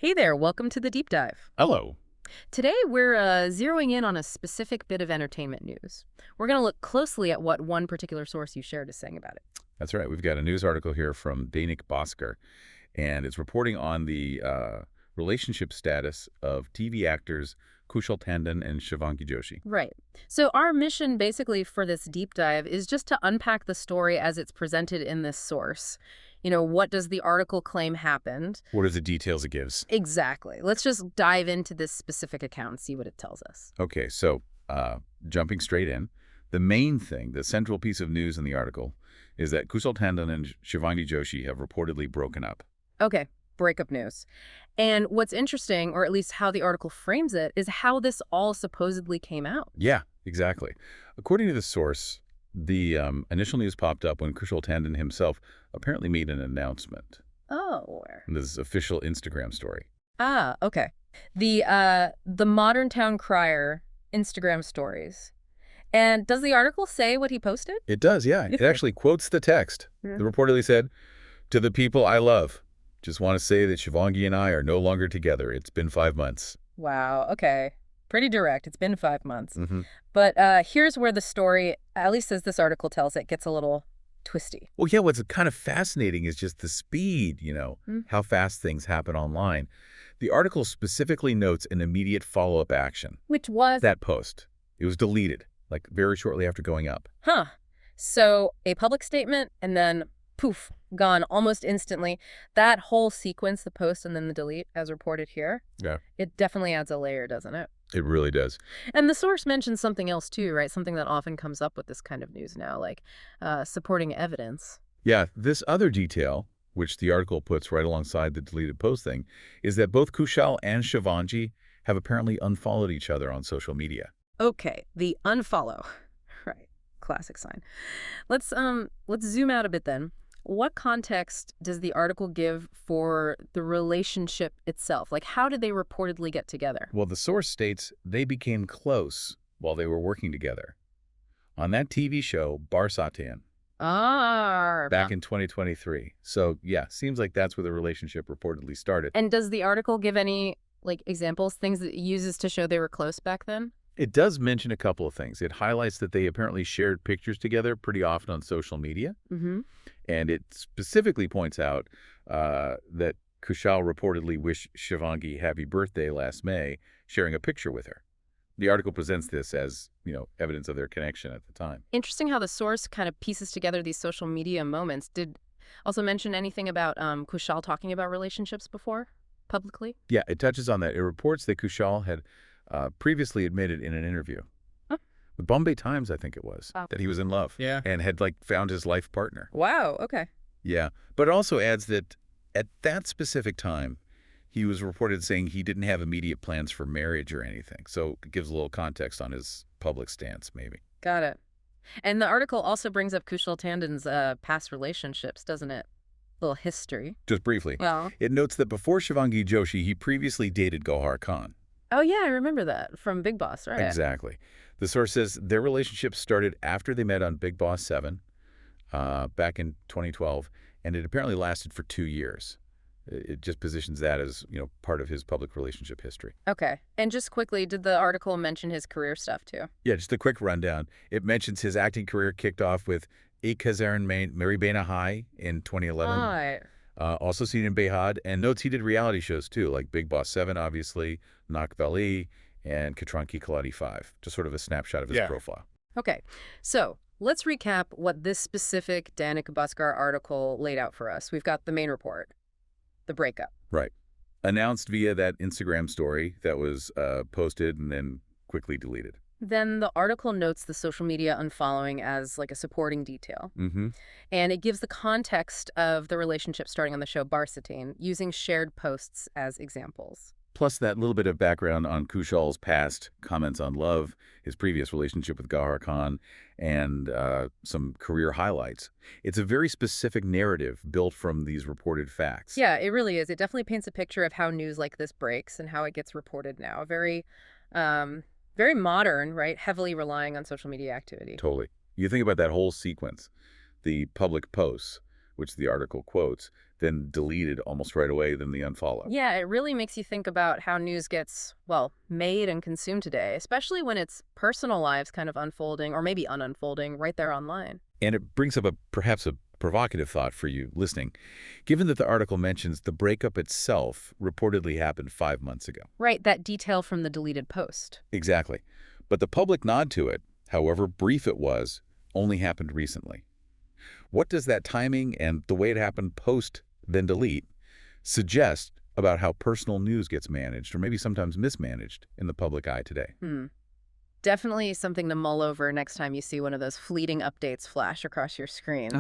Hey there, welcome to the deep dive. Hello. Today we're zeroing in on a specific bit of entertainment news. We're going to look closely at what one particular source you shared is saying about it. That's right. We've got a news article here from Dainik Bhaskar, and it's reporting on the relationship status of TV actors Kushal Tandon and Shivangi Joshi. Right. So our mission basically for this deep dive is just to unpack the story as it's presented in this source. What does the article claim happened? What are the details it gives? Exactly. Let's just dive into this specific account and see what it tells us. Okay, so jumping straight in, the main thing, the central piece of news in the article, is that Kushal Tandon and Shivangi Joshi have reportedly broken up. Okay, breakup news. And what's interesting, or at least how the article frames it, is how this all supposedly came out. Yeah, exactly. According to the source, the initial news popped up when Kushal Tandon himself apparently made an announcement. Oh, where? This is official Instagram story. Ah, okay. The Modern Town Crier Instagram stories. And does the article say what he posted? It does, yeah. It actually quotes the text. Yeah. It reportedly said, "To the people I love, just want to say that Shivangi and I are no longer together. It's been 5 months." Wow, okay. Pretty direct. It's been 5 months. Mm-hmm. But here's where the story, at least as this article tells it, gets a little twisty. Well, yeah, what's kind of fascinating is just the speed, Mm. how fast things happen online. The article specifically notes an immediate follow-up action. Which was... That post. It was deleted, like very shortly after going up. Huh. So a public statement and then poof, gone almost instantly. That whole sequence, the post and then the delete, as reported here, Yeah. it definitely adds a layer, doesn't it? It really does. And the source mentions something else too, right? Something that often comes up with this kind of news now, like supporting evidence. Yeah, this other detail, which the article puts right alongside the deleted post thing, is that both Kushal and Shivangi have apparently unfollowed each other on social media. Okay, the unfollow. Right. Classic sign. Let's zoom out a bit then. What context does the article give for the relationship itself? Like, how did they reportedly get together? Well, the source states they became close while they were working together on that TV show, Barsatan, back in 2023. So, yeah, seems like that's where the relationship reportedly started. And does the article give any, examples, things that it uses to show they were close back then? It does mention a couple of things. It highlights that they apparently shared pictures together pretty often on social media. Mm-hmm. And it specifically points out that Kushal reportedly wished Shivangi happy birthday last May, sharing a picture with her. The article presents this as, evidence of their connection at the time. Interesting how the source kind of pieces together these social media moments. Did also mention anything about Kushal talking about relationships before, publicly? Yeah, it touches on that. It reports that Kushal had previously admitted in an interview with Bombay Times, I think it was, that he was in love. Yeah. And had found his life partner. Wow, okay. Yeah. But it also adds that at that specific time, he was reported saying he didn't have immediate plans for marriage or anything. So it gives a little context on his public stance, maybe. Got it. And the article also brings up Kushal Tandon's past relationships, doesn't it? Little history. Just briefly. Well. It notes that before Shivangi Joshi, he previously dated Gauhar Khan. Oh, yeah, I remember that from Big Boss, right? Exactly. The source says their relationship started after they met on Big Boss 7 back in 2012, and it apparently lasted for 2 years. It just positions that as, part of his public relationship history. Okay. And just quickly, did the article mention his career stuff, too? Yeah, just a quick rundown. It mentions his acting career kicked off with Ek Hazaran Meri Bena Hai in 2011. Right. Also seen in Behad, and notes he did reality shows, too, like Big Boss 7, obviously, Nak Valley, and Katran Ki Kaladi 5. Just sort of a snapshot of his profile. Okay. So let's recap what this specific Dainik Bhaskar article laid out for us. We've got the main report, the breakup. Right. Announced via that Instagram story that was posted and then quickly deleted. Then the article notes the social media unfollowing as a supporting detail. Mm-hmm. And it gives the context of the relationship starting on the show Barsatan, using shared posts as examples. Plus that little bit of background on Kushal's past comments on love, his previous relationship with Gauhar Khan, and some career highlights. It's a very specific narrative built from these reported facts. Yeah, it really is. It definitely paints a picture of how news like this breaks and how it gets reported now. Very modern, right? Heavily relying on social media activity. Totally. You think about that whole sequence, the public posts, which the article quotes, then deleted almost right away, then the unfollow. Yeah, it really makes you think about how news gets, well, made and consumed today, especially when it's personal lives kind of unfolding or maybe ununfolding right there online. And it brings up perhaps a provocative thought for you listening. Given that the article mentions the breakup itself reportedly happened 5 months ago. Right, that detail from the deleted post. Exactly. But the public nod to it, however brief it was, only happened recently. What does that timing and the way it happened post then delete suggest about how personal news gets managed or maybe sometimes mismanaged in the public eye today? Definitely something to mull over next time you see one of those fleeting updates flash across your screen.